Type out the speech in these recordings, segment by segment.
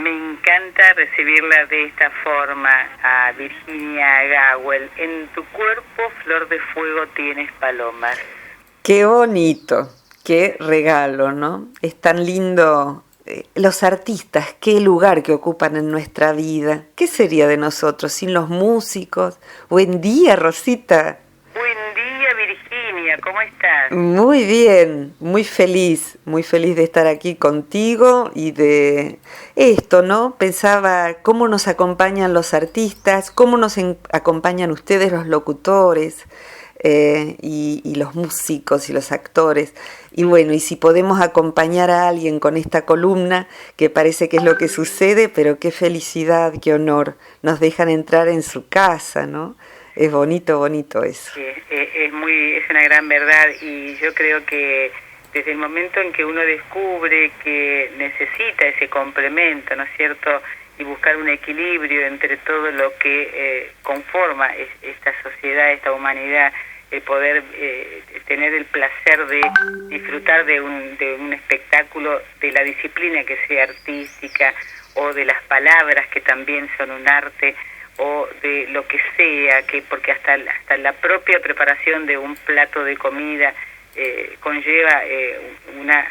Me encanta recibirla de esta forma a Virginia Gawel. En tu cuerpo, flor de fuego, tienes palomas. Qué bonito, qué regalo, ¿no? Es tan lindo. Los artistas, qué lugar que ocupan en nuestra vida. ¿Qué sería de nosotros sin los músicos? Buen día, Rosita. Buen día, Virginia, ¿cómo estás? Muy bien, muy feliz de estar aquí contigo y de esto, ¿no? Pensaba cómo nos acompañan los artistas, cómo nos acompañan ustedes los locutores y los músicos y los actores. Y bueno, y si podemos acompañar a alguien con esta columna, que parece que es lo que sucede, pero qué felicidad, qué honor, nos dejan entrar en su casa, ¿no? Es bonito eso. Sí, es una gran verdad, y yo creo que desde el momento en que uno descubre que necesita ese complemento, ¿no es cierto?, y buscar un equilibrio entre todo lo que conforma esta sociedad, esta humanidad, el poder tener el placer de disfrutar de un espectáculo, de la disciplina que sea artística, o de las palabras que también son un arte, o de lo que sea, que porque hasta la propia preparación de un plato de comida conlleva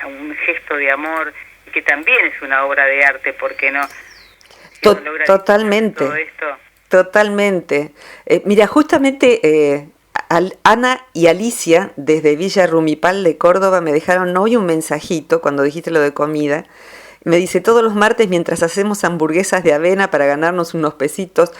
un gesto de amor, y que también es una obra de arte, ¿por qué no? Totalmente, todo esto. Totalmente. Mira, justamente Ana y Alicia desde Villa Rumipal de Córdoba me dejaron hoy un mensajito cuando dijiste lo de comida. Me dice, todos los martes mientras hacemos hamburguesas de avena para ganarnos unos pesitos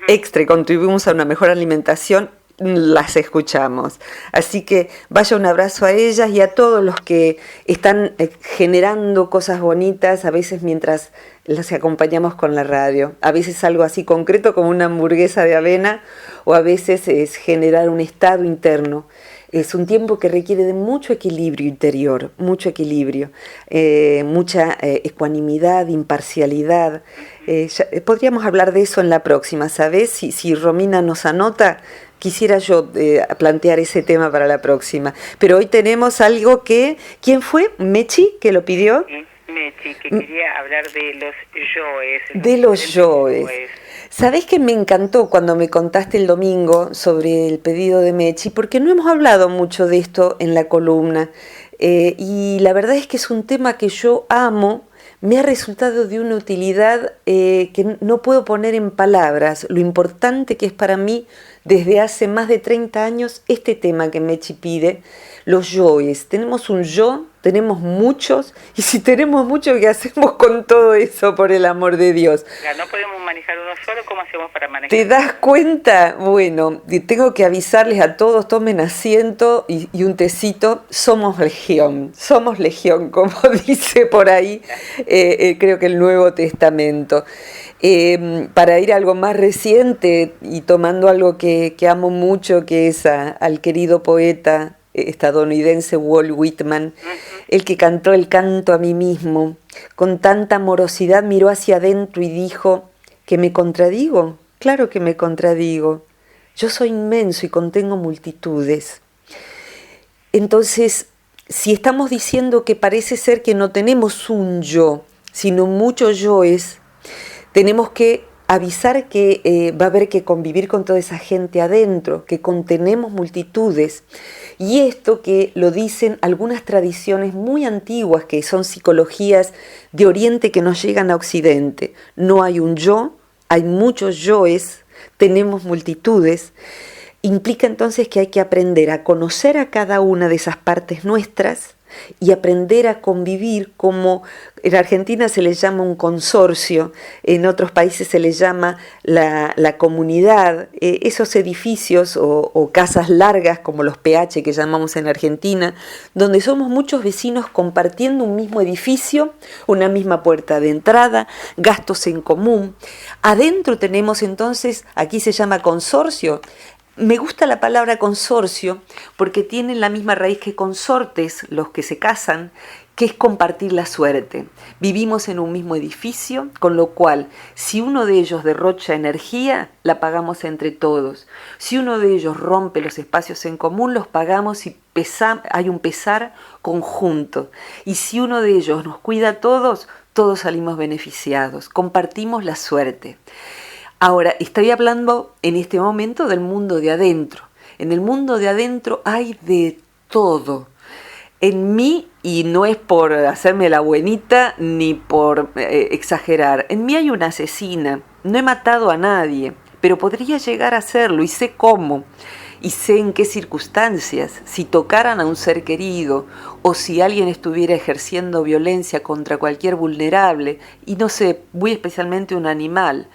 extra y contribuimos a una mejor alimentación, las escuchamos. Así que vaya un abrazo a ellas y a todos los que están generando cosas bonitas, a veces mientras las acompañamos con la radio. A veces algo así concreto como una hamburguesa de avena, o a veces es generar un estado interno. Es un tiempo que requiere de mucho equilibrio interior, mucho equilibrio, mucha ecuanimidad, imparcialidad. Podríamos hablar de eso en la próxima, ¿sabes? Si Romina nos anota, quisiera yo plantear ese tema para la próxima. Pero hoy tenemos algo que... ¿Quién fue? ¿Mechi, que lo pidió? Sí, Mechi, que quería hablar de los yoes. De los yoes. ¿Sabés que me encantó cuando me contaste el domingo sobre el pedido de Mechi? Porque no hemos hablado mucho de esto en la columna. Y la verdad es que es un tema que yo amo. Me ha resultado de una utilidad que no puedo poner en palabras. Lo importante que es para mí desde hace más de 30 años este tema que Mechi pide, los yoes. Tenemos un yo, tenemos muchos, y si tenemos mucho, ¿qué hacemos con todo eso, por el amor de Dios? No podemos manejar uno solo, ¿cómo hacemos para manejar? ¿Te das cuenta? Bueno, tengo que avisarles a todos, tomen asiento y un tecito. Somos legión, como dice por ahí, creo que el Nuevo Testamento. Para ir a algo más reciente y tomando algo que amo mucho, que es al querido poeta estadounidense Walt Whitman, el que cantó el canto a mí mismo, con tanta amorosidad miró hacia adentro y dijo, ¿que me contradigo? Claro que me contradigo. Yo soy inmenso y contengo multitudes. Entonces, si estamos diciendo que parece ser que no tenemos un yo, sino muchos yoes, tenemos que avisar que va a haber que convivir con toda esa gente adentro, que contenemos multitudes. Y esto que lo dicen algunas tradiciones muy antiguas, que son psicologías de Oriente que nos llegan a Occidente. No hay un yo, hay muchos yoes, tenemos multitudes. Implica entonces que hay que aprender a conocer a cada una de esas partes nuestras y aprender a convivir como en Argentina se le llama un consorcio, en otros países se le llama la comunidad, esos edificios o casas largas como los PH que llamamos en Argentina, donde somos muchos vecinos compartiendo un mismo edificio, una misma puerta de entrada, gastos en común. Adentro tenemos entonces, aquí se llama consorcio. Me gusta la palabra consorcio porque tienen la misma raíz que consortes, los que se casan, que es compartir la suerte. Vivimos en un mismo edificio, con lo cual, si uno de ellos derrocha energía, la pagamos entre todos. Si uno de ellos rompe los espacios en común, los pagamos y hay un pesar conjunto. Y si uno de ellos nos cuida a todos, todos salimos beneficiados, compartimos la suerte. Ahora, estoy hablando en este momento del mundo de adentro. En el mundo de adentro hay de todo. En mí, y no es por hacerme la buenita ni por exagerar, en mí hay una asesina. No he matado a nadie, pero podría llegar a hacerlo y sé cómo. Y sé en qué circunstancias, si tocaran a un ser querido o si alguien estuviera ejerciendo violencia contra cualquier vulnerable, y no sé, muy especialmente un animal,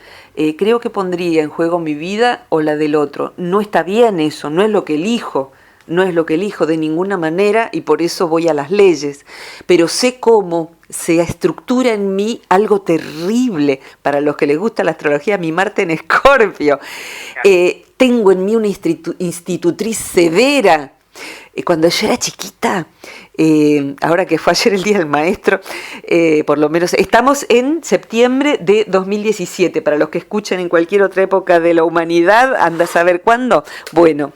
creo que pondría en juego mi vida o la del otro. No está bien eso, no es lo que elijo. No es lo que elijo de ninguna manera y por eso voy a las leyes, pero sé cómo se estructura en mí algo terrible. Para los que les gusta la astrología, mi Marte en Escorpio. Tengo en mí una institutriz severa. Cuando yo era chiquita, ahora que fue ayer el Día del Maestro, por lo menos estamos en septiembre de 2017, para los que escuchen en cualquier otra época de la humanidad, anda a saber cuándo. Bueno,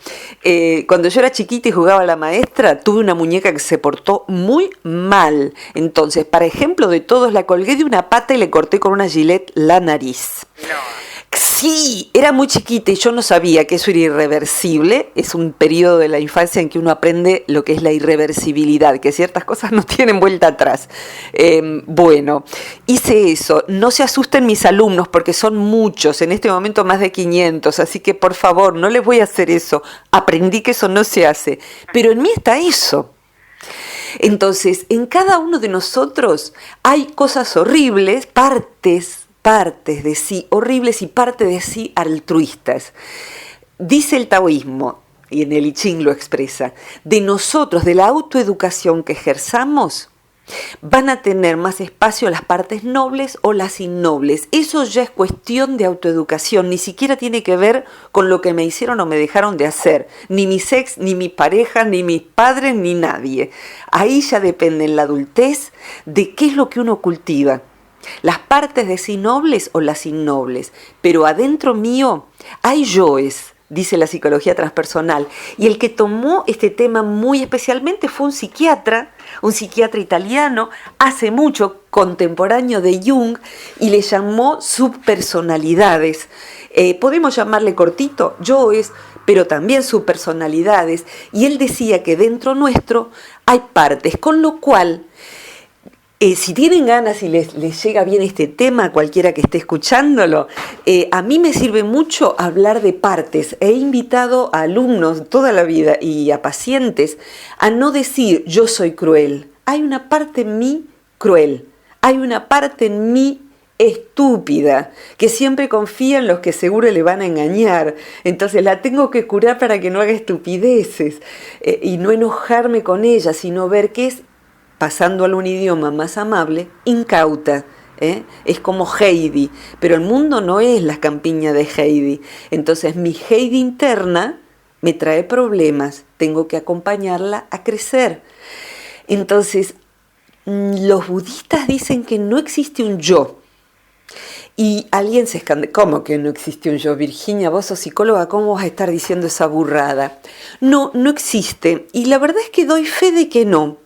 cuando yo era chiquita y jugaba a la maestra, tuve una muñeca que se portó muy mal. Entonces, para ejemplo de todos, la colgué de una pata y le corté con una gilet la nariz. No. Sí, era muy chiquita y yo no sabía que eso era irreversible. Es un periodo de la infancia en que uno aprende lo que es la irreversibilidad, que ciertas cosas no tienen vuelta atrás. Bueno, hice eso. No se asusten mis alumnos porque son muchos, en este momento más de 500, así que por favor, no les voy a hacer eso. Aprendí que eso no se hace, pero en mí está eso. Entonces, en cada uno de nosotros hay cosas horribles, partes de sí horribles y parte de sí altruistas. Dice el taoísmo, y en el I Ching lo expresa, de nosotros, de la autoeducación que ejerzamos, van a tener más espacio las partes nobles o las innobles. Eso ya es cuestión de autoeducación, ni siquiera tiene que ver con lo que me hicieron o me dejaron de hacer, ni mis ex, ni mi pareja, ni mis padres, ni nadie. Ahí ya depende en la adultez de qué es lo que uno cultiva. Las partes de sí nobles o las innobles, pero adentro mío hay yoes, dice la psicología transpersonal, y el que tomó este tema muy especialmente fue un psiquiatra italiano, hace mucho, contemporáneo de Jung, y le llamó subpersonalidades. Podemos llamarle cortito, yoes, pero también subpersonalidades, y él decía que dentro nuestro hay partes, con lo cual si tienen ganas y les llega bien este tema, a cualquiera que esté escuchándolo, a mí me sirve mucho hablar de partes. He invitado a alumnos toda la vida y a pacientes a no decir yo soy cruel. Hay una parte en mí cruel, hay una parte en mí estúpida, que siempre confía en los que seguro le van a engañar. Entonces la tengo que curar para que no haga estupideces y no enojarme con ella, sino ver qué es, pasando a un idioma más amable, incauta. Es como Heidi, pero el mundo no es la campiña de Heidi. Entonces mi Heidi interna me trae problemas, tengo que acompañarla a crecer. Entonces, los budistas dicen que no existe un yo. Y alguien se escandaliza, ¿cómo que no existe un yo? Virginia, vos sos psicóloga, ¿cómo vas a estar diciendo esa burrada? No, no existe. Y la verdad es que doy fe de que no.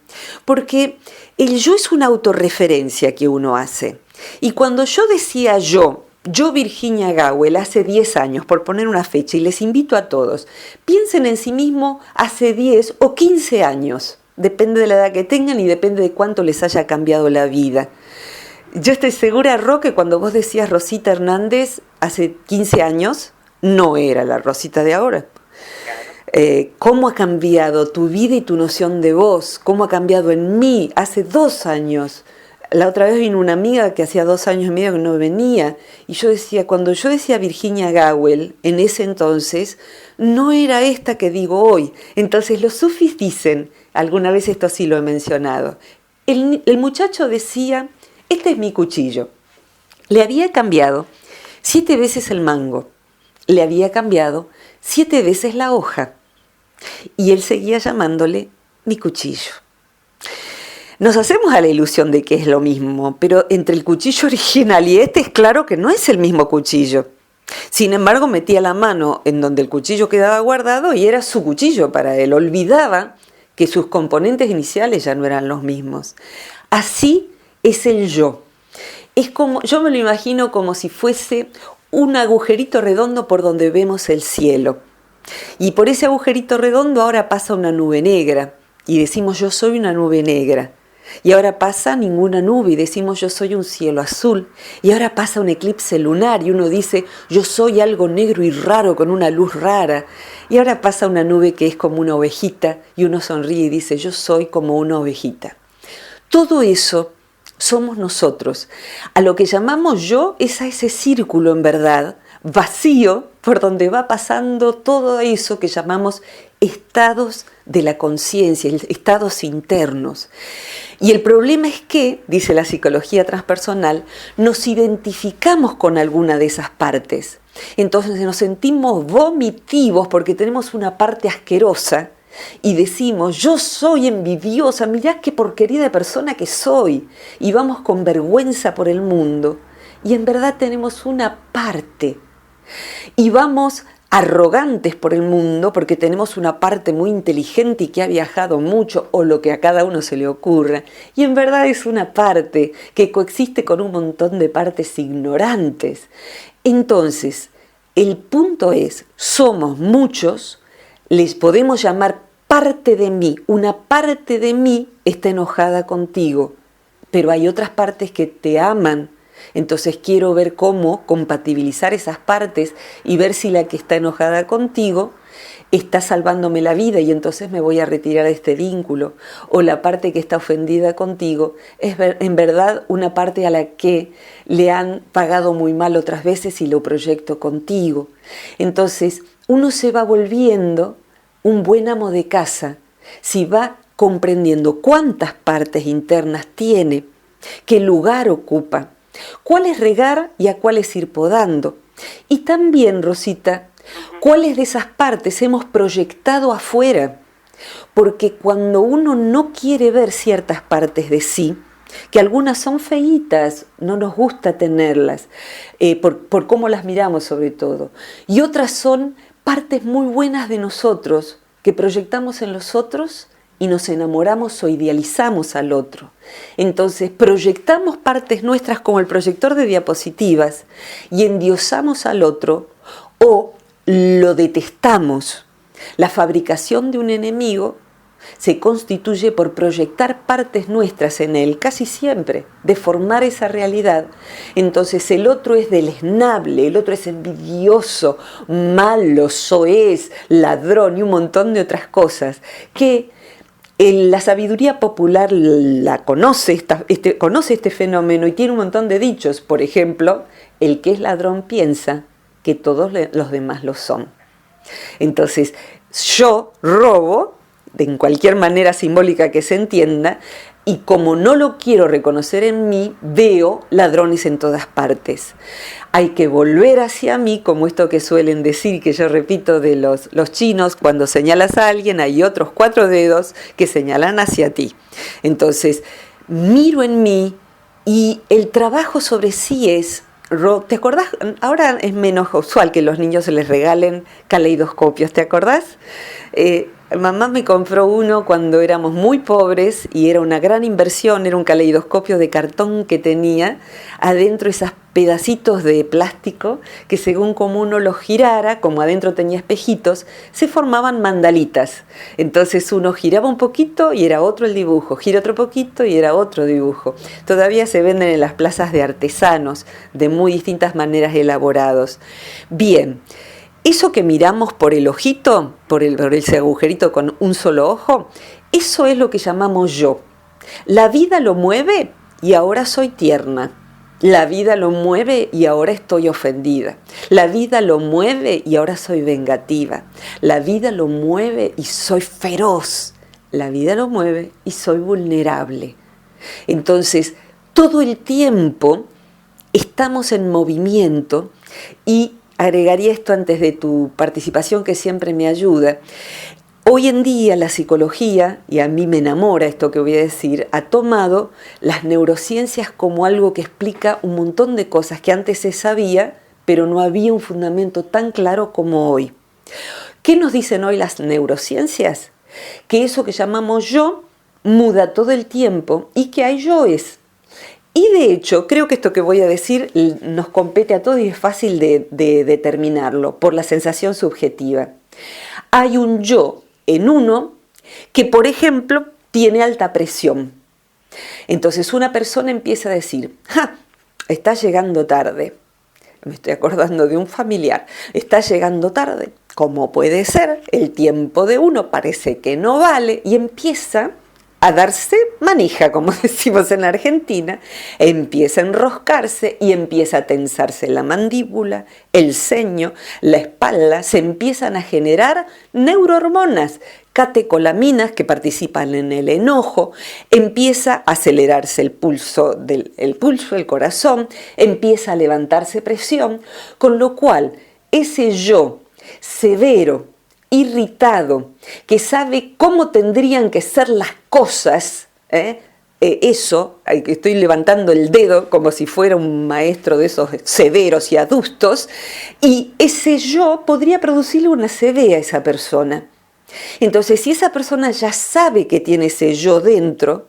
Porque el yo es una autorreferencia que uno hace. Y cuando yo decía yo Virginia Gawel, hace 10 años, por poner una fecha, y les invito a todos, piensen en sí mismo hace 10 o 15 años. Depende de la edad que tengan y depende de cuánto les haya cambiado la vida. Yo estoy segura, Ro, que cuando vos decías Rosita Hernández hace 15 años, no era la Rosita de ahora. ¿Cómo ha cambiado tu vida y tu noción de vos? ¿Cómo ha cambiado en mí? Hace 2 años. La otra vez vino una amiga que hacía 2 años y medio que no venía. Y yo decía, cuando yo decía Virginia Gawel, en ese entonces, no era esta que digo hoy. Entonces los sufis dicen, alguna vez esto sí lo he mencionado, el muchacho decía, este es mi cuchillo. Le había cambiado 7 veces el mango. Le había cambiado 7 veces la hoja. Y él seguía llamándole mi cuchillo. Nos hacemos a la ilusión de que es lo mismo, pero entre el cuchillo original y este es claro que no es el mismo cuchillo. Sin embargo, metía la mano en donde el cuchillo quedaba guardado y era su cuchillo para él. Olvidaba que sus componentes iniciales ya no eran los mismos. Así es el yo. Es como, yo me lo imagino como si fuese un agujerito redondo por donde vemos el cielo. Y por ese agujerito redondo ahora pasa una nube negra y decimos yo soy una nube negra. Y ahora pasa ninguna nube y decimos yo soy un cielo azul. Y ahora pasa un eclipse lunar y uno dice yo soy algo negro y raro con una luz rara. Y ahora pasa una nube que es como una ovejita y uno sonríe y dice yo soy como una ovejita. Todo eso somos nosotros. A lo que llamamos yo es a ese círculo en verdad vacío por donde va pasando todo eso que llamamos estados de la conciencia, estados internos. Y el problema es que, dice la psicología transpersonal, nos identificamos con alguna de esas partes. Entonces nos sentimos vomitivos porque tenemos una parte asquerosa y decimos, yo soy envidiosa, mirá qué porquería de persona que soy. Y vamos con vergüenza por el mundo. Y en verdad tenemos una parte. Y vamos arrogantes por el mundo porque tenemos una parte muy inteligente y que ha viajado mucho o lo que a cada uno se le ocurra. Y en verdad es una parte que coexiste con un montón de partes ignorantes. Entonces, el punto es, somos muchos, les podemos llamar parte de mí. Una parte de mí está enojada contigo, pero hay otras partes que te aman. Entonces quiero ver cómo compatibilizar esas partes y ver si la que está enojada contigo está salvándome la vida y entonces me voy a retirar de este vínculo. O la parte que está ofendida contigo es en verdad una parte a la que le han pagado muy mal otras veces y lo proyecto contigo. Entonces uno se va volviendo un buen amo de casa si va comprendiendo cuántas partes internas tiene, qué lugar ocupa, cuáles regar y a cuáles ir podando. Y también, Rosita, cuáles de esas partes hemos proyectado afuera. Porque cuando uno no quiere ver ciertas partes de sí, que algunas son feitas, no nos gusta tenerlas, por cómo las miramos sobre todo, y otras son partes muy buenas de nosotros, que proyectamos en los otros y nos enamoramos o idealizamos al otro. Entonces proyectamos partes nuestras como el proyector de diapositivas y endiosamos al otro o lo detestamos. La fabricación de un enemigo se constituye por proyectar partes nuestras en él, casi siempre, deformar esa realidad. Entonces el otro es deleznable, el otro es envidioso, malo, soez, ladrón y un montón de otras cosas que la sabiduría popular la conoce, conoce este fenómeno y tiene un montón de dichos. Por ejemplo, el que es ladrón piensa que todos los demás lo son. Entonces, yo robo, en cualquier manera simbólica que se entienda, y como no lo quiero reconocer en mí, veo ladrones en todas partes. Hay que volver hacia mí, como esto que suelen decir, que yo repito de los chinos, cuando señalas a alguien hay otros 4 dedos que señalan hacia ti. Entonces, miro en mí y el trabajo sobre sí es, ¿te acordás? Ahora es menos usual que los niños se les regalen caleidoscopios, ¿te acordás? Mamá me compró uno cuando éramos muy pobres y era una gran inversión, era un caleidoscopio de cartón que tenía adentro esos pedacitos de plástico que según como uno los girara, como adentro tenía espejitos, se formaban mandalitas. Entonces uno giraba un poquito y era otro el dibujo, gira otro poquito y era otro dibujo. Todavía se venden en las plazas de artesanos de muy distintas maneras elaborados. Bien. Eso que miramos por el ojito, por ese agujerito con un solo ojo, eso es lo que llamamos yo. La vida lo mueve y ahora soy tierna. La vida lo mueve y ahora estoy ofendida. La vida lo mueve y ahora soy vengativa. La vida lo mueve y soy feroz. La vida lo mueve y soy vulnerable. Entonces, todo el tiempo estamos en movimiento y agregaría esto antes de tu participación que siempre me ayuda. Hoy en día la psicología, y a mí me enamora esto que voy a decir, ha tomado las neurociencias como algo que explica un montón de cosas que antes se sabía, pero no había un fundamento tan claro como hoy. ¿Qué nos dicen hoy las neurociencias? Que eso que llamamos yo muda todo el tiempo y que hay yoes. Y de hecho, creo que esto que voy a decir nos compete a todos y es fácil de determinarlo por la sensación subjetiva. Hay un yo en uno que, por ejemplo, tiene alta presión. Entonces una persona empieza a decir, ¡ja! Está llegando tarde. Me estoy acordando de un familiar. Está llegando tarde. ¿Cómo puede ser? El tiempo de uno parece que no vale. Y empieza a darse manija, como decimos en la Argentina. Empieza a enroscarse y empieza a tensarse la mandíbula, el ceño, la espalda. Se empiezan a generar neurohormonas, catecolaminas que participan en el enojo, empieza a acelerarse el pulso del corazón, empieza a levantarse presión, con lo cual ese yo severo, irritado, que sabe cómo tendrían que ser las cosas, estoy levantando el dedo como si fuera un maestro de esos severos y adustos, y ese yo podría producirle una CV a esa persona. Entonces, si esa persona ya sabe que tiene ese yo dentro,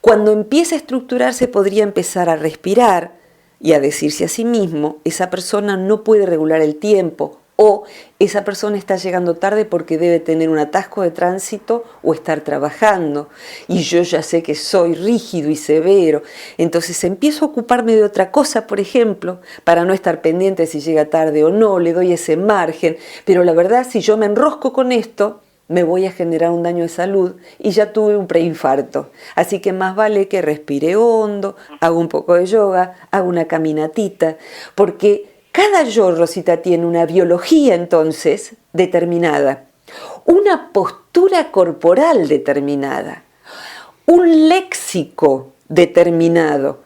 cuando empieza a estructurarse podría empezar a respirar y a decirse a sí mismo, esa persona no puede regular el tiempo, o esa persona está llegando tarde porque debe tener un atasco de tránsito o estar trabajando, y yo ya sé que soy rígido y severo, entonces empiezo a ocuparme de otra cosa, por ejemplo, para no estar pendiente si llega tarde o no, le doy ese margen, pero la verdad, si yo me enrosco con esto, me voy a generar un daño de salud y ya tuve un preinfarto. Así que más vale que respire hondo, hago un poco de yoga, hago una caminatita, porque cada yo, Rosita, tiene una biología entonces determinada, una postura corporal determinada, un léxico determinado.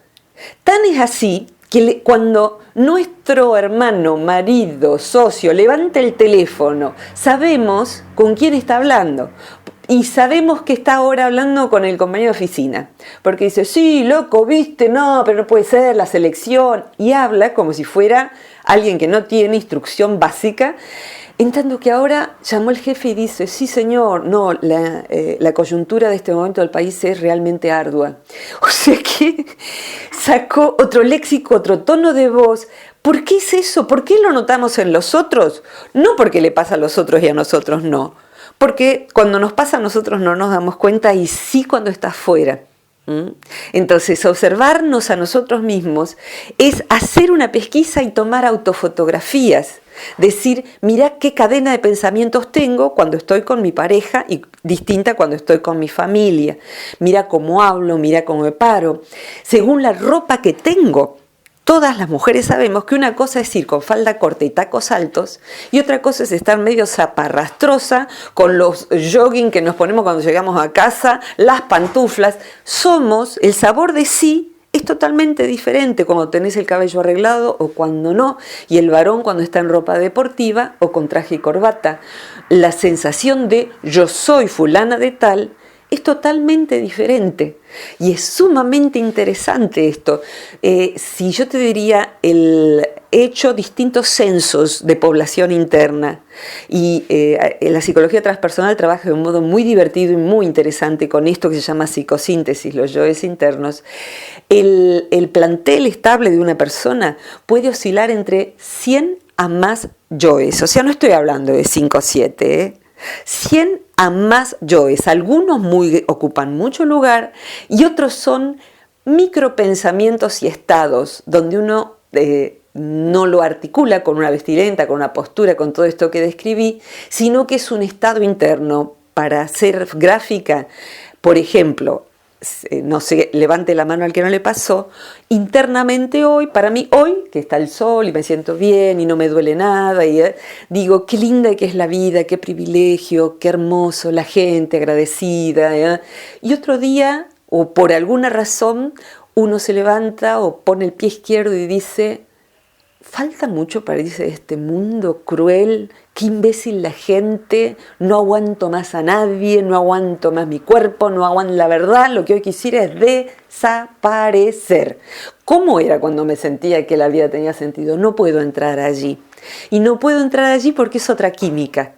Tan es así que cuando nuestro hermano, marido, socio levanta el teléfono, sabemos con quién está hablando. Y sabemos que está ahora hablando con el compañero de oficina. Porque dice, sí, loco, viste, no, pero no puede ser, la selección. Y habla como si fuera alguien que no tiene instrucción básica. En tanto que ahora llamó el jefe y dice, sí señor, no, la coyuntura de este momento del país es realmente ardua. O sea que sacó otro léxico, otro tono de voz. ¿Por qué es eso? ¿Por qué lo notamos en los otros? No porque le pasa a los otros y a nosotros no. Porque cuando nos pasa a nosotros no nos damos cuenta y sí cuando está afuera. Entonces, observarnos a nosotros mismos es hacer una pesquisa y tomar autofotografías. Decir, mira qué cadena de pensamientos tengo cuando estoy con mi pareja y distinta cuando estoy con mi familia. Mira cómo hablo, mira cómo me paro. Según la ropa que tengo. Todas las mujeres sabemos que una cosa es ir con falda corta y tacos altos y otra cosa es estar medio zaparrastrosa con los jogging que nos ponemos cuando llegamos a casa, las pantuflas. El sabor de sí es totalmente diferente cuando tenés el cabello arreglado o cuando no, y el varón cuando está en ropa deportiva o con traje y corbata. La sensación de yo soy fulana de tal es totalmente diferente y es sumamente interesante esto. Si yo te diría, he hecho distintos censos de población interna y la psicología transpersonal trabaja de un modo muy divertido y muy interesante con esto que se llama psicosíntesis, los yoes internos. El plantel estable de una persona puede oscilar entre 100 a más yoes, o sea, no estoy hablando de 5 o 7, 100 a más yoes, algunos ocupan mucho lugar y otros son micropensamientos y estados donde uno no lo articula con una vestimenta, con una postura, con todo esto que describí, sino que es un estado interno. Para ser gráfica, por ejemplo, no sé, levante la mano al que no le pasó, internamente hoy, para mí hoy, que está el sol y me siento bien y no me duele nada, y digo, qué linda que es la vida, qué privilegio, qué hermoso, la gente agradecida, y otro día, o por alguna razón, uno se levanta o pone el pie izquierdo y dice, falta mucho para irse de este mundo cruel, qué imbécil la gente, no aguanto más a nadie, no aguanto más mi cuerpo, no aguanto la verdad, lo que hoy quisiera es desaparecer. ¿Cómo era cuando me sentía que la vida tenía sentido? No puedo entrar allí. Y no puedo entrar allí porque es otra química.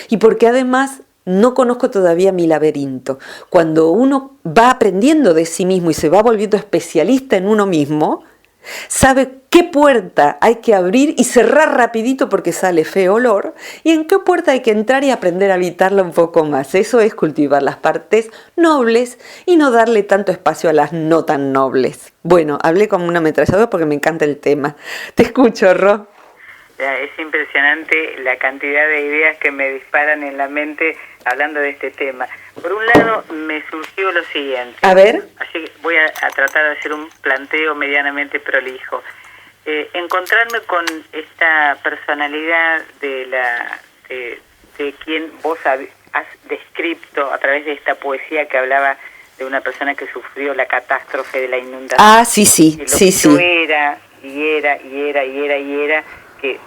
Y porque además no conozco todavía mi laberinto. Cuando uno va aprendiendo de sí mismo y se va volviendo especialista en uno mismo, sabe qué puerta hay que abrir y cerrar rapidito porque sale feo olor, y en qué puerta hay que entrar y aprender a habitarla un poco más. Eso es cultivar las partes nobles y no darle tanto espacio a las no tan nobles. Bueno, hablé como una ametralladora porque me encanta el tema. Te escucho, Ro. Es impresionante la cantidad de ideas que me disparan en la mente hablando de este tema. Por un lado, me surgió lo siguiente. A ver. Así que voy a tratar de hacer un planteo medianamente prolijo. Encontrarme con esta personalidad de quien vos has descrito a través de esta poesía que hablaba de una persona que sufrió la catástrofe de la inundación. Ah, sí, sí, sí, sí. Era, que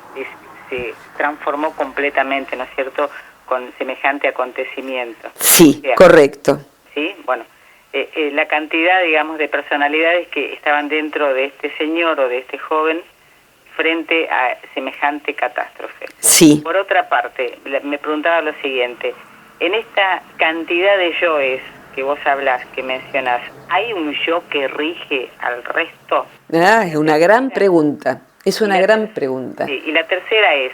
se transformó completamente, ¿no es cierto?, con semejante acontecimiento. Sí, o sea, correcto. Sí, bueno, la cantidad, digamos, de personalidades que estaban dentro de este señor o de este joven frente a semejante catástrofe. Sí. Por otra parte, me preguntaba lo siguiente, en esta cantidad de yoes que vos hablas, que mencionás, ¿hay un yo que rige al resto? Ah, es una gran pregunta. Es una gran pregunta. Sí, y la tercera es,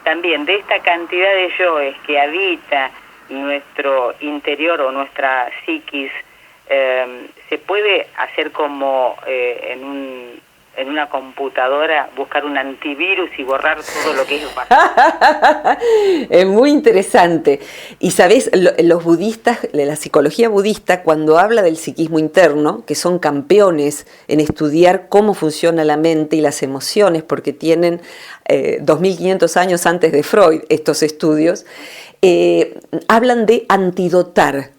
también de esta cantidad de yoes que habita nuestro interior o nuestra psiquis, ¿se puede hacer como en una computadora, buscar un antivirus y borrar todo lo que es basura? Es muy interesante. Y sabes, los budistas, la psicología budista, cuando habla del psiquismo interno, que son campeones en estudiar cómo funciona la mente y las emociones, porque tienen 2500 años antes de Freud estos estudios, hablan de antidotar.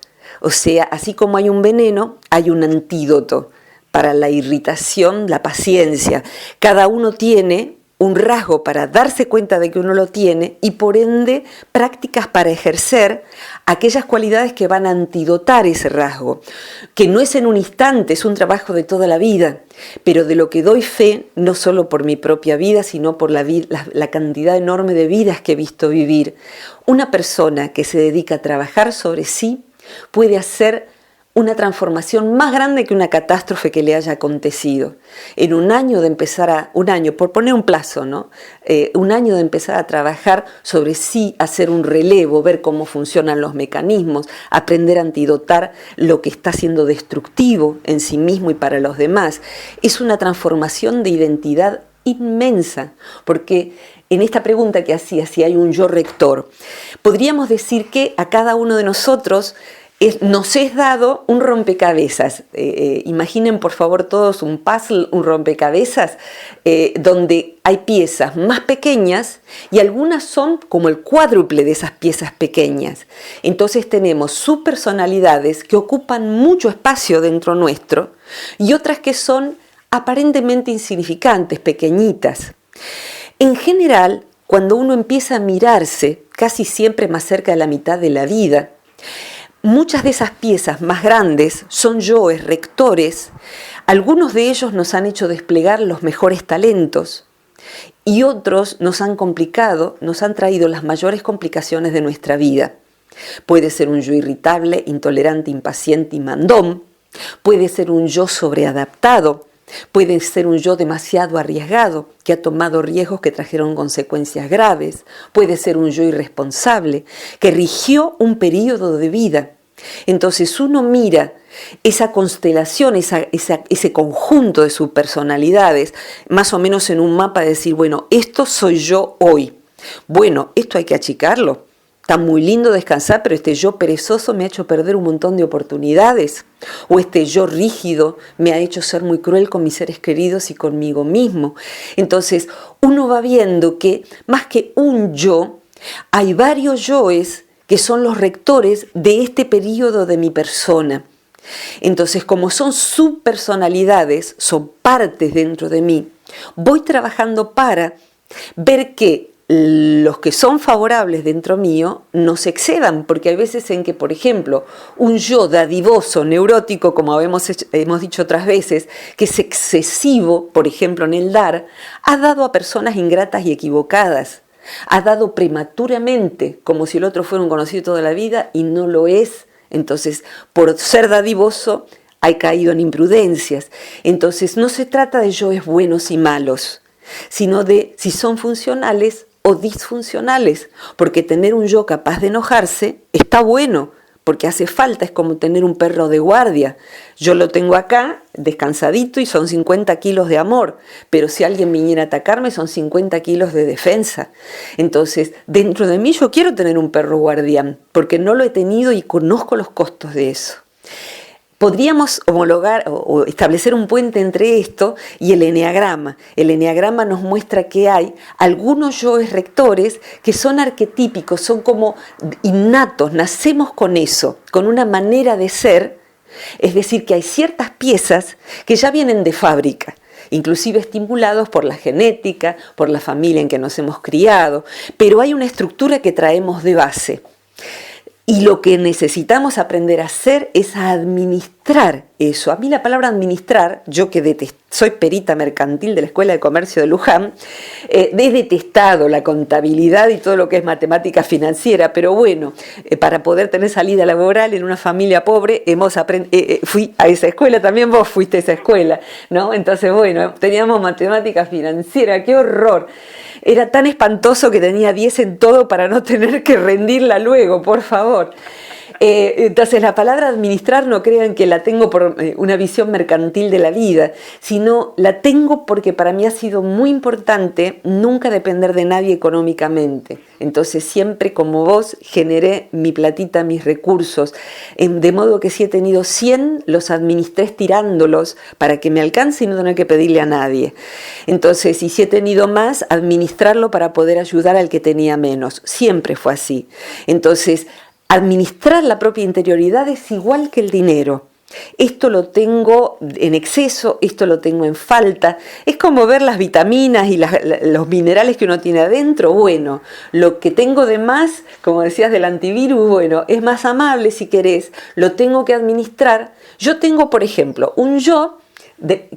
O sea, así como hay un veneno, hay un antídoto para la irritación, la paciencia. Cada uno tiene un rasgo para darse cuenta de que uno lo tiene y por ende prácticas para ejercer aquellas cualidades que van a antidotar ese rasgo, que no es en un instante, es un trabajo de toda la vida, pero de lo que doy fe, no solo por mi propia vida, sino por la cantidad enorme de vidas que he visto vivir. Una persona que se dedica a trabajar sobre sí puede hacer una transformación más grande que una catástrofe que le haya acontecido. En un año de empezar por poner un plazo, ¿no? Un año de empezar a trabajar sobre sí, hacer un relevo, ver cómo funcionan los mecanismos, aprender a antidotar lo que está siendo destructivo en sí mismo y para los demás. Es una transformación de identidad inmensa, porque en esta pregunta que hacía, si hay un yo rector, podríamos decir que a cada uno de nosotros nos es dado un rompecabezas. Imaginen por favor todos un puzzle, un rompecabezas, donde hay piezas más pequeñas y algunas son como el cuádruple de esas piezas pequeñas. Entonces tenemos subpersonalidades que ocupan mucho espacio dentro nuestro y otras que son aparentemente insignificantes, pequeñitas. En general, cuando uno empieza a mirarse casi siempre más cerca de la mitad de la vida, muchas de esas piezas más grandes son yoes rectores. Algunos de ellos nos han hecho desplegar los mejores talentos y otros nos han complicado, nos han traído las mayores complicaciones de nuestra vida. Puede ser un yo irritable, intolerante, impaciente y mandón. Puede ser un yo sobreadaptado. Puede ser un yo demasiado arriesgado, que ha tomado riesgos que trajeron consecuencias graves. Puede ser un yo irresponsable, que rigió un periodo de vida. Entonces uno mira esa constelación, ese conjunto de subpersonalidades, más o menos en un mapa de decir, bueno, esto soy yo hoy. Bueno, esto hay que achicarlo. Está muy lindo descansar, pero este yo perezoso me ha hecho perder un montón de oportunidades. O este yo rígido me ha hecho ser muy cruel con mis seres queridos y conmigo mismo. Entonces, uno va viendo que más que un yo, hay varios yoes que son los rectores de este periodo de mi persona. Entonces, como son subpersonalidades, son partes dentro de mí, voy trabajando para ver que los que son favorables dentro mío no se excedan, porque hay veces en que, por ejemplo, un yo dadivoso, neurótico, como hemos dicho otras veces, que es excesivo, por ejemplo, en el dar, ha dado a personas ingratas y equivocadas. Ha dado prematuramente, como si el otro fuera un conocido toda la vida, y no lo es. Entonces, por ser dadivoso, ha caído en imprudencias. Entonces, no se trata de yoes buenos y malos, sino de si son funcionales o disfuncionales. Porque tener un yo capaz de enojarse está bueno, porque hace falta, es como tener un perro de guardia. Yo lo tengo acá, descansadito, y son 50 kilos de amor, pero si alguien viniera a atacarme son 50 kilos de defensa. Entonces, dentro de mí yo quiero tener un perro guardián, porque no lo he tenido y conozco los costos de eso. Podríamos homologar o establecer un puente entre esto y el eneagrama. El eneagrama nos muestra que hay algunos yoes rectores que son arquetípicos, son como innatos, nacemos con eso, con una manera de ser. Es decir, que hay ciertas piezas que ya vienen de fábrica, inclusive estimulados por la genética, por la familia en que nos hemos criado, pero hay una estructura que traemos de base. Y lo que necesitamos aprender a hacer es a administrar eso. A mí la palabra administrar, yo que soy perita mercantil de la Escuela de Comercio de Luján, he detestado la contabilidad y todo lo que es matemática financiera, pero bueno, para poder tener salida laboral en una familia pobre, fui a esa escuela, también vos fuiste a esa escuela, ¿no? Entonces, bueno, teníamos matemática financiera, ¡qué horror! Era tan espantoso que tenía 10 en todo para no tener que rendirla luego, por favor. Entonces la palabra administrar no crean que la tengo por una visión mercantil de la vida, sino la tengo porque para mí ha sido muy importante nunca depender de nadie económicamente. Entonces siempre como vos generé mi platita, mis recursos, de modo que si he tenido 100 los administré estirándolos para que me alcance y no tener que pedirle a nadie. Entonces, y si he tenido más, administrarlo para poder ayudar al que tenía menos. Siempre fue así. Entonces, administrar la propia interioridad es igual que el dinero. Esto lo tengo en exceso, esto lo tengo en falta. Es como ver las vitaminas y los minerales que uno tiene adentro. Bueno, lo que tengo de más, como decías del antivirus, bueno, es más amable si querés, lo tengo que administrar. Yo tengo, por ejemplo, un yo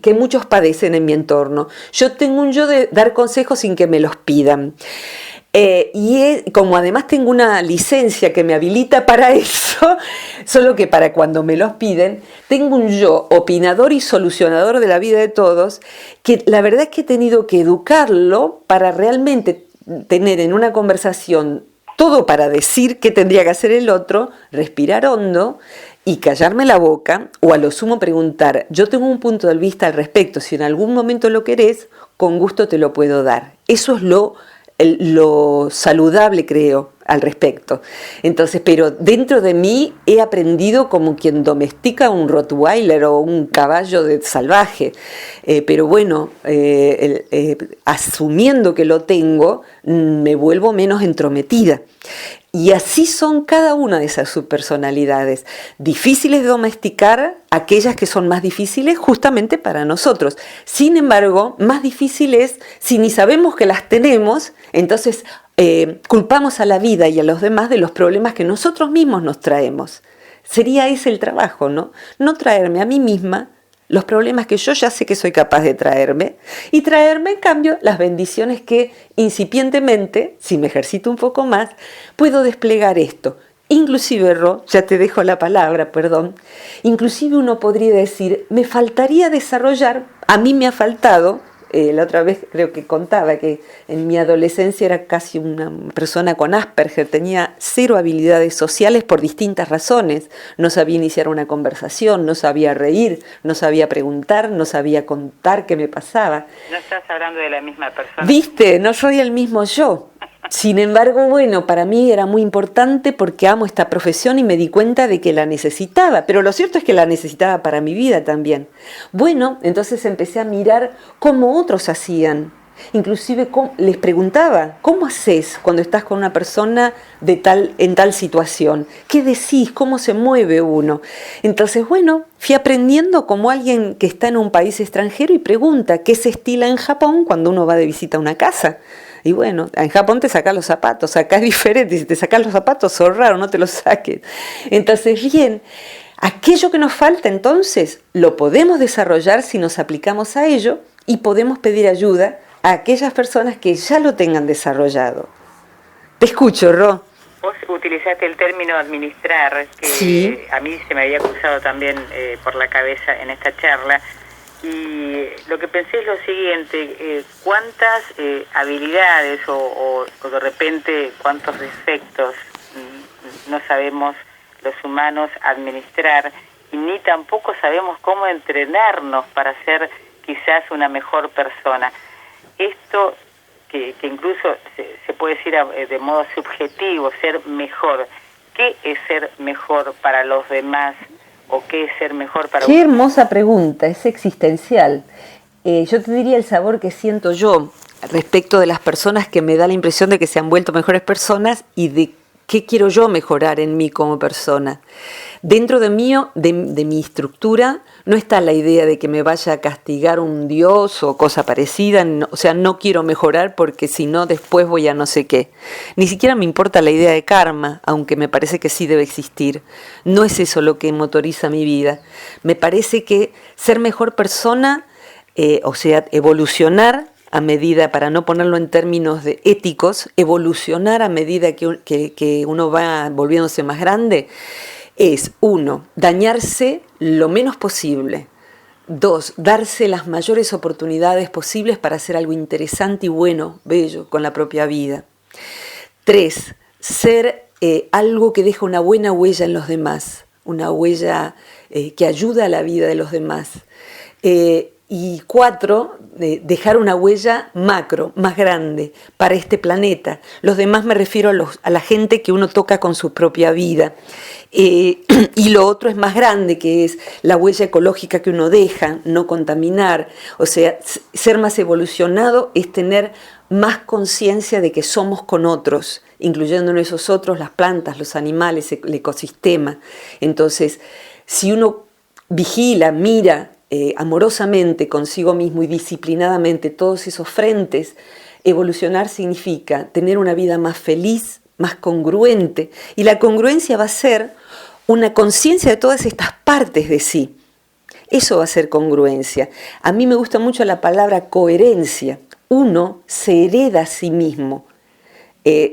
que muchos padecen en mi entorno. Yo tengo un yo de dar consejos sin que me los pidan. Como además tengo una licencia que me habilita para eso, solo que para cuando me los piden, tengo un yo opinador y solucionador de la vida de todos, que la verdad es que he tenido que educarlo para realmente tener en una conversación todo para decir qué tendría que hacer el otro, respirar hondo y callarme la boca, o a lo sumo preguntar, yo tengo un punto de vista al respecto, si en algún momento lo querés, con gusto te lo puedo dar. Eso es lo saludable, creo, al respecto. Entonces, pero dentro de mí he aprendido como quien domestica un Rottweiler o un caballo salvaje. Pero bueno, asumiendo que lo tengo, me vuelvo menos entrometida. Y así son cada una de esas subpersonalidades, difíciles de domesticar, aquellas que son más difíciles justamente para nosotros. Sin embargo, más difíciles, si ni sabemos que las tenemos, entonces culpamos a la vida y a los demás de los problemas que nosotros mismos nos traemos. Sería ese el trabajo, ¿no? No traerme a mí misma los problemas que yo ya sé que soy capaz de traerme y traerme en cambio las bendiciones que incipientemente, si me ejercito un poco más, puedo desplegar esto. Inclusive, Ro, ya te dejo la palabra, perdón, inclusive uno podría decir, me faltaría desarrollar, a mí me ha faltado, la otra vez creo que contaba que en mi adolescencia era casi una persona con Asperger, tenía 0 habilidades sociales por distintas razones. No sabía iniciar una conversación, no sabía reír, no sabía preguntar, no sabía contar qué me pasaba. No estás hablando de la misma persona. ¿Viste? No soy el mismo yo. Sin embargo, bueno, para mí era muy importante porque amo esta profesión y me di cuenta de que la necesitaba, pero lo cierto es que la necesitaba para mi vida también. Bueno, entonces empecé a mirar cómo otros hacían. Inclusive les preguntaba, ¿cómo haces cuando estás con una persona en tal situación? ¿Qué decís? ¿Cómo se mueve uno? Entonces, bueno, fui aprendiendo como alguien que está en un país extranjero y pregunta qué se estila en Japón cuando uno va de visita a una casa. Y bueno, en Japón te sacas los zapatos, acá es diferente, si te sacas los zapatos, sos raro, no te los saques. Entonces, bien, aquello que nos falta entonces lo podemos desarrollar si nos aplicamos a ello y podemos pedir ayuda a aquellas personas que ya lo tengan desarrollado. Te escucho, Ro. Vos utilizaste el término administrar, que sí. A mí se me había cruzado también por la cabeza en esta charla, y lo que pensé es lo siguiente: ¿cuántas habilidades o de repente cuántos defectos no sabemos los humanos administrar, y ni tampoco sabemos cómo entrenarnos para ser quizás una mejor persona? Esto que incluso se puede decir de modo subjetivo, ser mejor. ¿Qué es ser mejor para los demás? ¿O qué es ser mejor para Qué hermosa pregunta, es existencial. Yo te diría el sabor que siento yo respecto de las personas que me da la impresión de que se han vuelto mejores personas y de qué quiero yo mejorar en mí como persona. Dentro de mi estructura no está la idea de que me vaya a castigar un Dios o cosa parecida, o sea, no quiero mejorar porque si no después voy a no sé qué. Ni siquiera me importa la idea de karma, aunque me parece que sí debe existir. No es eso lo que motoriza mi vida. Me parece que ser mejor persona, o sea, evolucionar a medida, para no ponerlo en términos de éticos, evolucionar a medida que uno va volviéndose más grande, es 1, dañarse lo menos posible. 2, darse las mayores oportunidades posibles para hacer algo interesante y bueno, bello, con la propia vida. 3, ser algo que deja una buena huella en los demás, una huella que ayuda a la vida de los demás. Y 4, dejar una huella macro, más grande, para este planeta. Los demás me refiero a la gente que uno toca con su propia vida. Y lo otro es más grande, que es la huella ecológica que uno deja, no contaminar. O sea, ser más evolucionado es tener más conciencia de que somos con otros, incluyendo en esos otros las plantas, los animales, el ecosistema. Entonces, si uno vigila, mira amorosamente consigo mismo y disciplinadamente todos esos frentes, evolucionar significa tener una vida más feliz, más congruente, y la congruencia va a ser una conciencia de todas estas partes de sí. Eso va a ser congruencia. A mí me gusta mucho la palabra coherencia. Uno se hereda a sí mismo.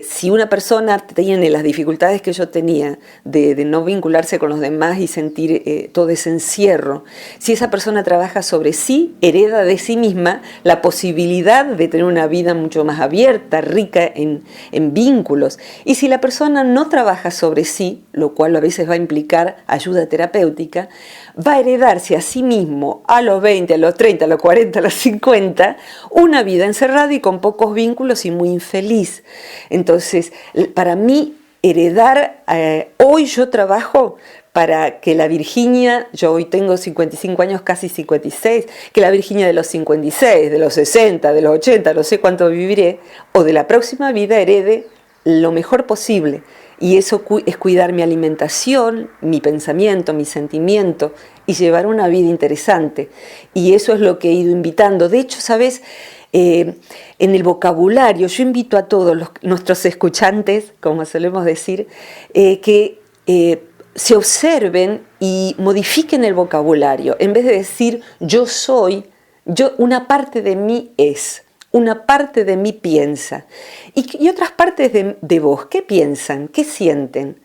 Si una persona tiene las dificultades que yo tenía de no vincularse con los demás y sentir todo ese encierro, si esa persona trabaja sobre sí, hereda de sí misma la posibilidad de tener una vida mucho más abierta, rica en vínculos. Y si la persona no trabaja sobre sí, lo cual a veces va a implicar ayuda terapéutica, va a heredarse a sí mismo a los 20, a los 30, a los 40, a los 50, una vida encerrada y con pocos vínculos y muy infeliz. Entonces, para mí, heredar, hoy yo trabajo para que la Virginia, yo hoy tengo 55 años, casi 56, que la Virginia de los 56, de los 60, de los 80, no sé cuánto viviré, o de la próxima vida herede lo mejor posible. Y eso es cuidar mi alimentación, mi pensamiento, mi sentimiento y llevar una vida interesante. Y eso es lo que he ido invitando. De hecho, ¿sabes? En el vocabulario, yo invito a todos nuestros escuchantes, como solemos decir, que se observen y modifiquen el vocabulario. En vez de decir yo soy, una parte de mí es. Una parte de mí piensa. Y otras partes de vos, ¿qué piensan? ¿Qué sienten?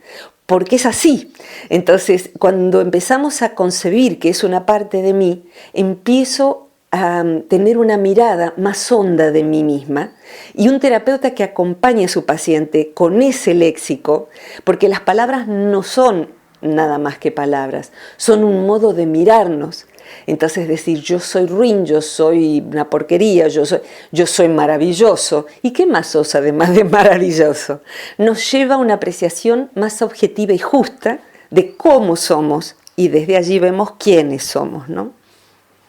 Porque es así. Entonces, cuando empezamos a concebir que es una parte de mí, empiezo a tener una mirada más honda de mí misma, y un terapeuta que acompañe a su paciente con ese léxico, porque las palabras no son nada más que palabras, son un modo de mirarnos. Entonces decir yo soy ruin, yo soy una porquería, yo soy maravilloso. ¿Y qué más sos además de maravilloso? Nos lleva a una apreciación más objetiva y justa de cómo somos, y desde allí vemos quiénes somos, ¿no?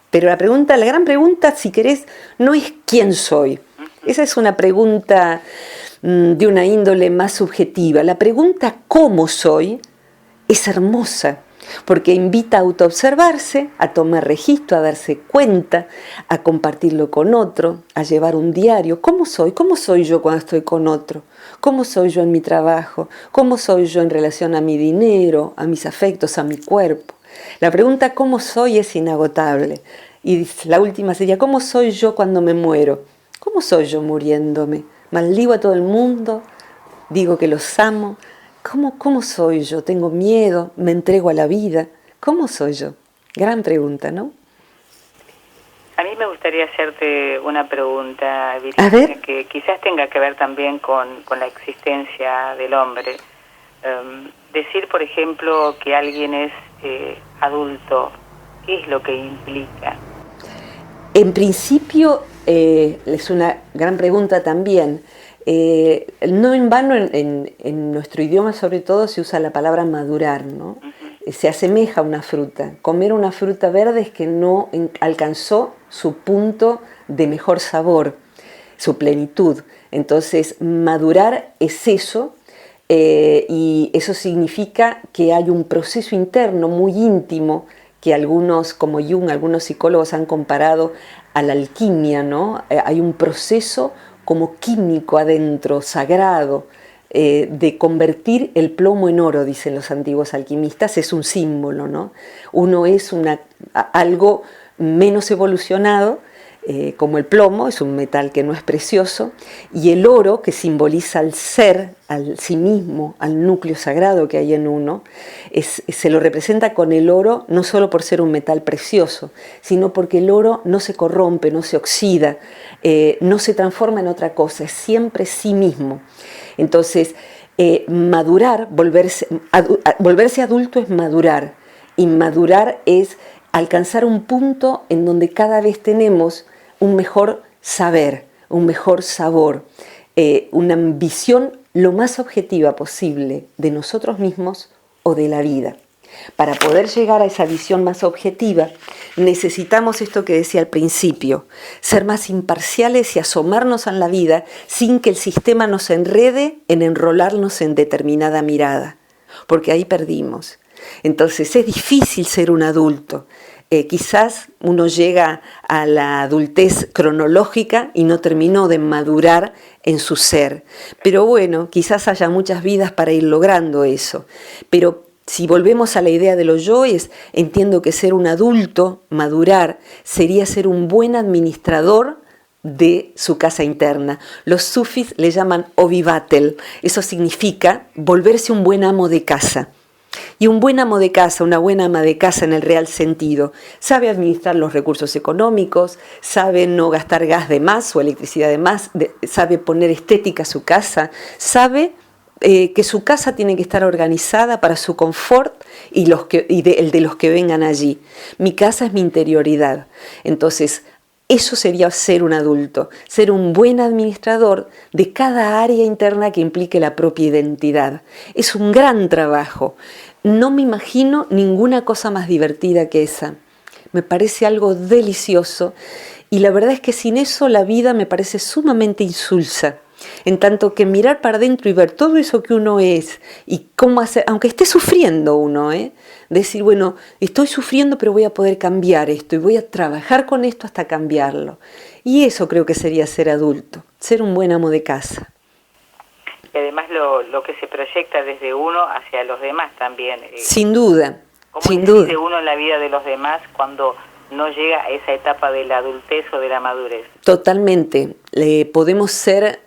Pero la gran pregunta, si querés, no es quién soy. Esa es una pregunta de una índole más subjetiva. La pregunta cómo soy es hermosa, porque invita a autoobservarse, a tomar registro, a darse cuenta, a compartirlo con otro, a llevar un diario. ¿Cómo soy? ¿Cómo soy yo cuando estoy con otro? ¿Cómo soy yo en mi trabajo? ¿Cómo soy yo en relación a mi dinero, a mis afectos, a mi cuerpo? La pregunta ¿cómo soy? Es inagotable. Y la última sería ¿cómo soy yo cuando me muero? ¿Cómo soy yo muriéndome? ¿Maldigo a todo el mundo? ¿Digo que los amo? ¿Cómo soy yo? ¿Tengo miedo? ¿Me entrego a la vida? ¿Cómo soy yo? Gran pregunta, ¿no? A mí me gustaría hacerte una pregunta, A ver. que quizás tenga que ver también con la existencia del hombre. Decir, por ejemplo, que alguien es adulto, ¿qué es lo que implica? En principio, es una gran pregunta también. No en vano en nuestro idioma sobre todo se usa la palabra madurar, ¿no? Uh-huh. Se asemeja a una fruta. Comer una fruta verde es que no alcanzó su punto de mejor sabor, su plenitud. Entonces, madurar es eso, y eso significa que hay un proceso interno muy íntimo que algunos, como Jung, algunos psicólogos han comparado a la alquimia, ¿no? Hay un proceso como químico adentro, sagrado, de convertir el plomo en oro, dicen los antiguos alquimistas. Es un símbolo, ¿no? Uno es algo menos evolucionado, como el plomo, es un metal que no es precioso, y el oro, que simboliza al ser, al sí mismo, al núcleo sagrado que hay en uno, se lo representa con el oro no solo por ser un metal precioso, sino porque el oro no se corrompe, no se oxida, no se transforma en otra cosa, es siempre sí mismo. Entonces, madurar, volverse adulto es madurar, y madurar es alcanzar un punto en donde cada vez tenemos un mejor saber, un mejor sabor, una visión lo más objetiva posible de nosotros mismos o de la vida. Para poder llegar a esa visión más objetiva, necesitamos esto que decía al principio, ser más imparciales y asomarnos en la vida sin que el sistema nos enrede en enrolarnos en determinada mirada, porque ahí perdimos. Entonces es difícil ser un adulto. Quizás uno llega a la adultez cronológica y no terminó de madurar en su ser. Pero bueno, quizás haya muchas vidas para ir logrando eso. Pero si volvemos a la idea de los yoes, entiendo que ser un adulto, madurar, sería ser un buen administrador de su casa interna. Los sufis le llaman ovivatel. Eso significa volverse un buen amo de casa. Y un buen amo de casa, una buena ama de casa en el real sentido, sabe administrar los recursos económicos, sabe no gastar gas de más o electricidad de más, sabe poner estética a su casa, sabe que su casa tiene que estar organizada para su confort y el de los que vengan allí. Mi casa es mi interioridad. Entonces, eso sería ser un adulto, ser un buen administrador de cada área interna que implique la propia identidad. Es un gran trabajo. No me imagino ninguna cosa más divertida que esa. Me parece algo delicioso y la verdad es que sin eso la vida me parece sumamente insulsa. En tanto que mirar para adentro y ver todo eso que uno es y cómo hacer, aunque esté sufriendo uno, decir, bueno, estoy sufriendo pero voy a poder cambiar esto y voy a trabajar con esto hasta cambiarlo. Y eso creo que sería ser adulto, ser un buen amo de casa. Y además lo que se proyecta desde uno hacia los demás también. Sin duda, sin duda. ¿Cómo incide uno en la vida de los demás cuando no llega a esa etapa de la adultez o de la madurez? Totalmente. Podemos ser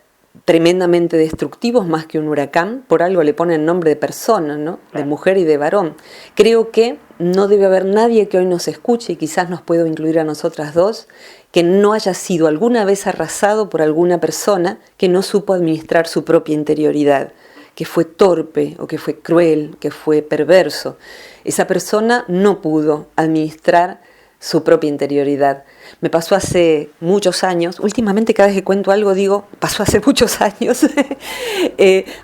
tremendamente destructivos más que un huracán, por algo le ponen nombre de persona, ¿no? De mujer y de varón. Creo que no debe haber nadie que hoy nos escuche, y quizás nos puedo incluir a nosotras dos, que no haya sido alguna vez arrasado por alguna persona que no supo administrar su propia interioridad, que fue torpe o que fue cruel, que fue perverso. Esa persona no pudo administrar su propia interioridad. Me pasó hace muchos años, últimamente cada vez que cuento algo digo, pasó hace muchos años,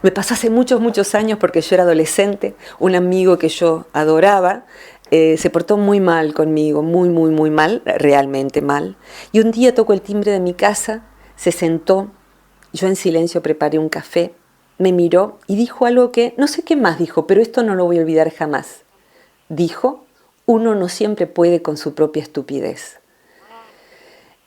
me pasó hace muchos años porque yo era adolescente, un amigo que yo adoraba, se portó muy mal conmigo, muy mal, realmente mal, y un día tocó el timbre de mi casa, se sentó, yo en silencio preparé un café, me miró y dijo algo que, no sé qué más dijo, pero esto no lo voy a olvidar jamás. Dijo: uno no siempre puede con su propia estupidez.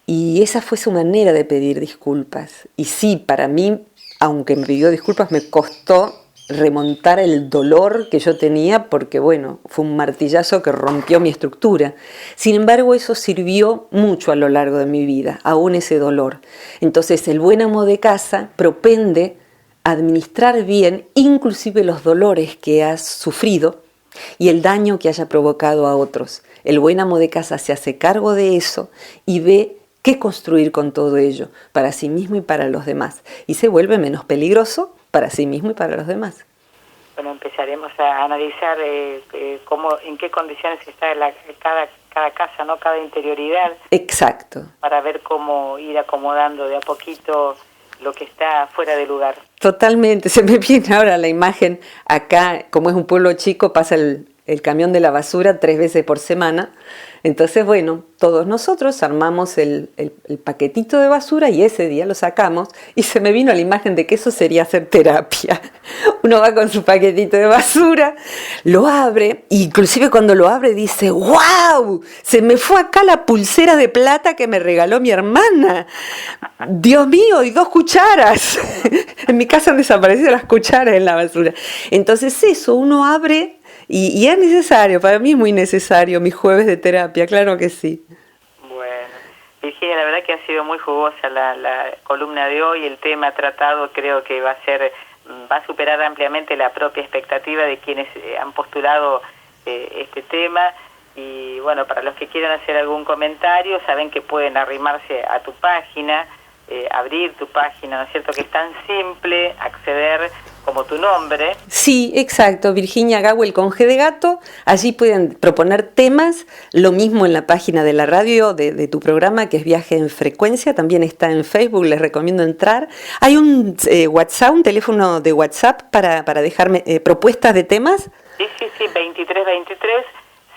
Y esa fue su manera de pedir disculpas. Y sí, para mí, aunque me pidió disculpas, me costó remontar el dolor que yo tenía porque, bueno, fue un martillazo que rompió mi estructura. Sin embargo, eso sirvió mucho a lo largo de mi vida, aún ese dolor. Entonces, el buen amo de casa propende a administrar bien inclusive los dolores que has sufrido y el daño que haya provocado a otros. El buen amo de casa se hace cargo de eso y ve qué construir con todo ello, para sí mismo y para los demás. Y se vuelve menos peligroso para sí mismo y para los demás. Bueno, empezaremos a analizar en qué condiciones está cada casa, ¿no? Cada interioridad. Exacto. Para ver cómo ir acomodando de a poquito lo que está fuera de lugar. Totalmente. Se me viene ahora la imagen acá, como es un pueblo chico, pasa el camión de la basura 3 veces por semana. Entonces, bueno, todos nosotros armamos el paquetito de basura y ese día lo sacamos y se me vino la imagen de que eso sería hacer terapia. Uno va con su paquetito de basura, lo abre, e inclusive cuando lo abre dice, ¡wow! Se me fue acá la pulsera de plata que me regaló mi hermana. Dios mío, y 2 cucharas. En mi casa han desaparecido las cucharas en la basura. Entonces eso, uno abre. Y es necesario, para mí es muy necesario mis jueves de terapia, claro que sí. Bueno, Virginia, la verdad que ha sido muy jugosa la columna de hoy, el tema tratado creo que va a superar ampliamente la propia expectativa de quienes han postulado este tema. Y bueno, para los que quieran hacer algún comentario, saben que pueden arrimarse a tu página, abrir tu página, ¿no es cierto? Que es tan simple acceder como tu nombre. Sí, exacto, Virginia Gawel con G de gato. Allí pueden proponer temas, lo mismo en la página de la radio de tu programa, que es Viaje en Frecuencia, también está en Facebook, les recomiendo entrar. Hay un WhatsApp, un teléfono de WhatsApp para dejarme propuestas de temas. Sí, 2323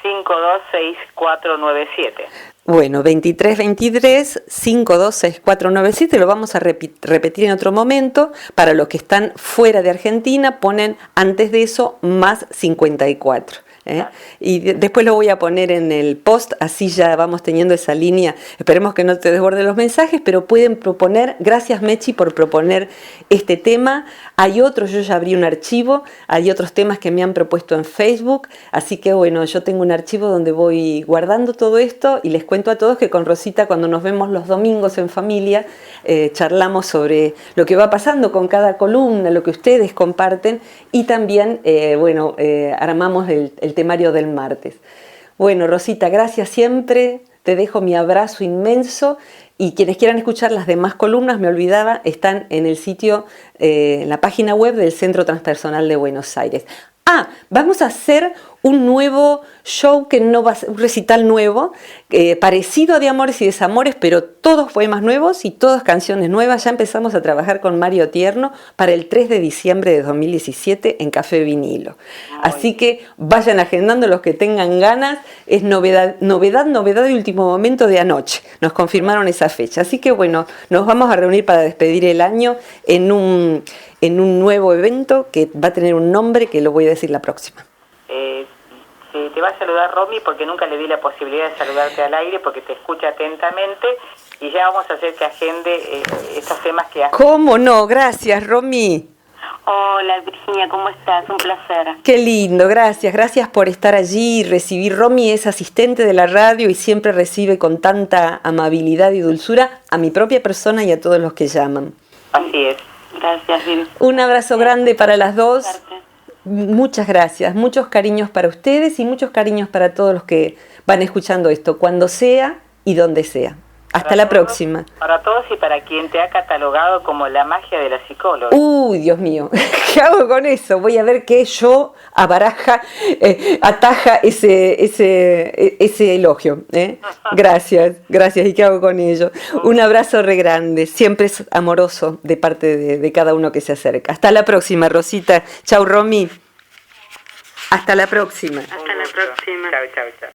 526497. Bueno, 2323-526497, lo vamos a repetir en otro momento. Para los que están fuera de Argentina, ponen antes de eso más 54. Y después lo voy a poner en el post, así ya vamos teniendo esa línea. Esperemos que no te desborden los mensajes, pero pueden proponer. Gracias, Mechi, por proponer este tema. Hay otros, yo ya abrí un archivo, hay otros temas que me han propuesto en Facebook, así que bueno, yo tengo un archivo donde voy guardando todo esto y les cuento a todos que con Rosita, cuando nos vemos los domingos en familia, charlamos sobre lo que va pasando con cada columna, lo que ustedes comparten y también, armamos el temario del martes. Bueno, Rosita, gracias siempre, te dejo mi abrazo inmenso y quienes quieran escuchar las demás columnas, me olvidaba, están en el sitio, en la página web del Centro Transpersonal de Buenos Aires. Vamos a hacer un nuevo show que no va a ser un recital nuevo, parecido a De Amores y Desamores, pero todos poemas nuevos y todas canciones nuevas. Ya empezamos a trabajar con Mario Tierno para el 3 de diciembre de 2017 en Café Vinilo. Así que vayan agendando los que tengan ganas. Es novedad de último momento de anoche. Nos confirmaron esa fecha. Así que bueno, nos vamos a reunir para despedir el año en un nuevo evento que va a tener un nombre que lo voy a decir la próxima. Te va a saludar Romy porque nunca le di la posibilidad de saludarte al aire porque te escucha atentamente y ya vamos a hacer que agende estos temas que hace. ¿Cómo no? Gracias, Romy. Hola, Virginia, ¿cómo estás? Un placer. Qué lindo, gracias por estar allí y recibir. Romy es asistente de la radio y siempre recibe con tanta amabilidad y dulzura a mi propia persona y a todos los que llaman. Así es. Gracias, Vir. Un abrazo grande para las dos. Muchas gracias, muchos cariños para ustedes y muchos cariños para todos los que van escuchando esto, cuando sea y donde sea. Hasta la próxima. Para todos y para quien te ha catalogado como la magia de la psicóloga. Uy, Dios mío, ¿qué hago con eso? Voy a ver que yo ataja ese elogio. Gracias. ¿Y qué hago con ello? Un abrazo re grande, siempre es amoroso de parte de cada uno que se acerca. Hasta la próxima, Rosita. Chau, Romy. Hasta la próxima. Hasta la próxima. Chau.